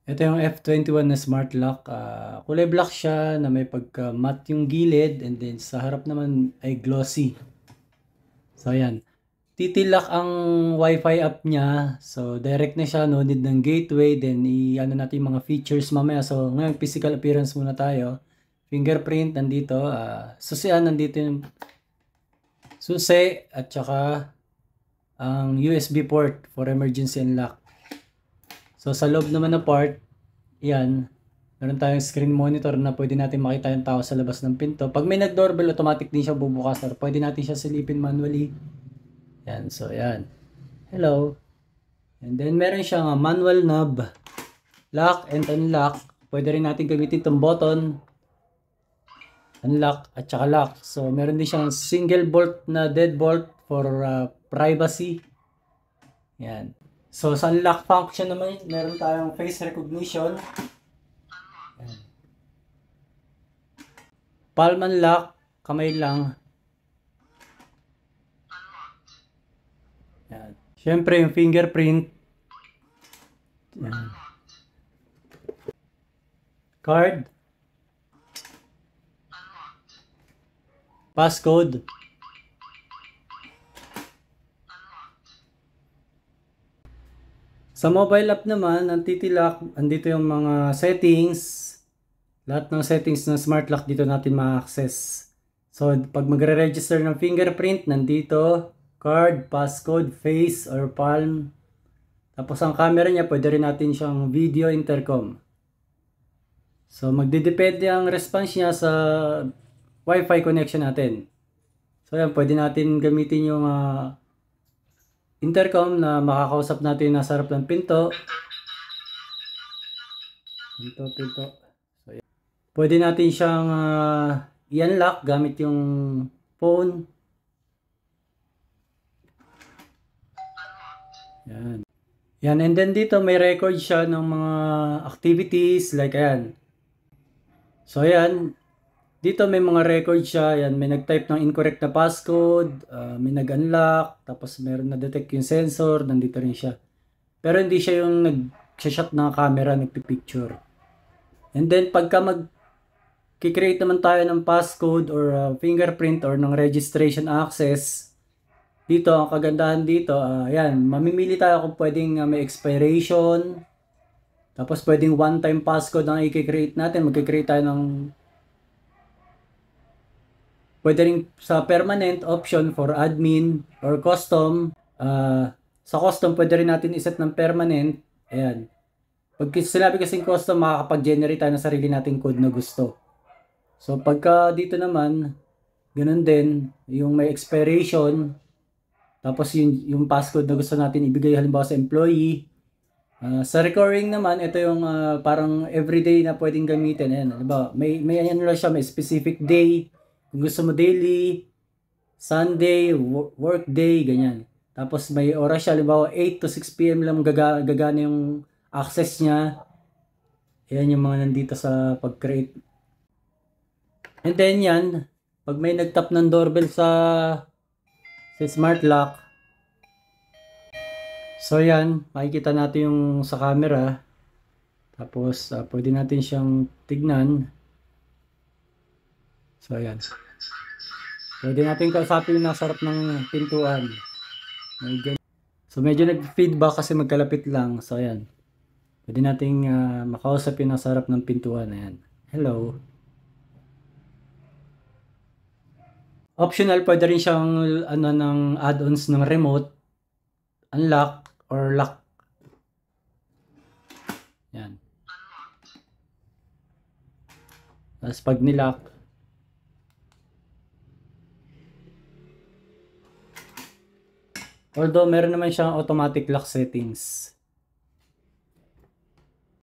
Ito yung F21 na smart lock. Kulay black siya na may pagka-matte yung gilid, and then sa harap naman ay glossy. So ayan. Titilak ang Wi-Fi app niya. So direct na siya, no need ng gateway. Then i-ano natin yung mga features mamaya. So ngayon physical appearance muna tayo. Fingerprint nandito. Susian nandito yung susi at saka ang USB port for emergency unlock. So sa loob naman na part, yan, meron tayong screen monitor na pwede natin makita yung tao sa labas ng pinto. Pag may nag-doorbell, automatic din siya bubukas or pwede natin siya silipin manually. Yan, so yan. Hello. And then meron siyang manual knob, lock and unlock. Pwede rin natin gamitin itong button, unlock at saka lock. So meron din siyang single bolt na deadbolt for privacy. Yan. So sa unlock function naman, meron tayong face recognition. Yan. Palm unlock, kamay lang. Yan. Siyempre yung fingerprint. Yan. Card. Passcode. Sa mobile app naman, ang titilak, andito yung mga settings. Lahat ng settings ng smart lock dito natin ma-access. So, pag magre-register ng fingerprint, nandito, card, passcode, face, or palm. Tapos ang camera niya, pwede rin natin siyang video intercom. So, magdidepende ang response niya sa Wi-Fi connection natin. So, yan, pwede natin gamitin yung intercom na makakausap natin nasa harap ng pinto. Pinto. So, yan. Pwede natin siyang i-unlock gamit yung phone. Yan. Yan, and then dito may record siya ng mga activities like ayan. So ayan, dito may mga record siya. Ayan, may nag-type ng incorrect na passcode, may nag-unlock, tapos meron na detect yung sensor, nandito rin siya. Pero hindi siya yung nag-shot ng camera, nagpipicture. And then pagka mag-create naman tayo ng passcode or fingerprint or ng registration access, dito ang kagandahan dito, ayan, mamimili tayo kung pwedeng may expiration, tapos pwedeng one-time passcode ang i-create natin. Mag-create tayo ng pwede rin sa permanent option for admin or custom. Sa custom, pwede rin natin iset ng permanent. Ayan. Pag sinabi kasing custom, makakapag-generate tayo ng sarili nating code na gusto. So, pagka dito naman, ganun din, yung may expiration, tapos yung passcode na gusto natin ibigay halimbawa sa employee. Sa recurring naman, ito yung parang everyday na pwedeng gamitin. Ayan, halimbawa, may ano lang siya, may specific day. Kung gusto mo daily, Sunday, work day, ganyan. Tapos may oras siya, halimbawa 8 to 6 PM lang gagana yung access niya. Ayan yung mga nandito sa pag-create. And then yan, pag may nag-tap ng doorbell sa smart lock, so yan, makikita natin yung sa camera. Tapos pwede natin siyang tignan. So ayan. Pwede natin kausapin yung nasa harap ng pintuan. So medyo nag-feedback kasi magkalapit lang. So ayan. Pwede nating makausap yung nasa harap ng pintuan. Ayan. Hello. Optional, pwede rin siyang ng add-ons ng remote, unlock or lock. Yan. Tapos pag nilock, although meron naman siyang automatic lock settings.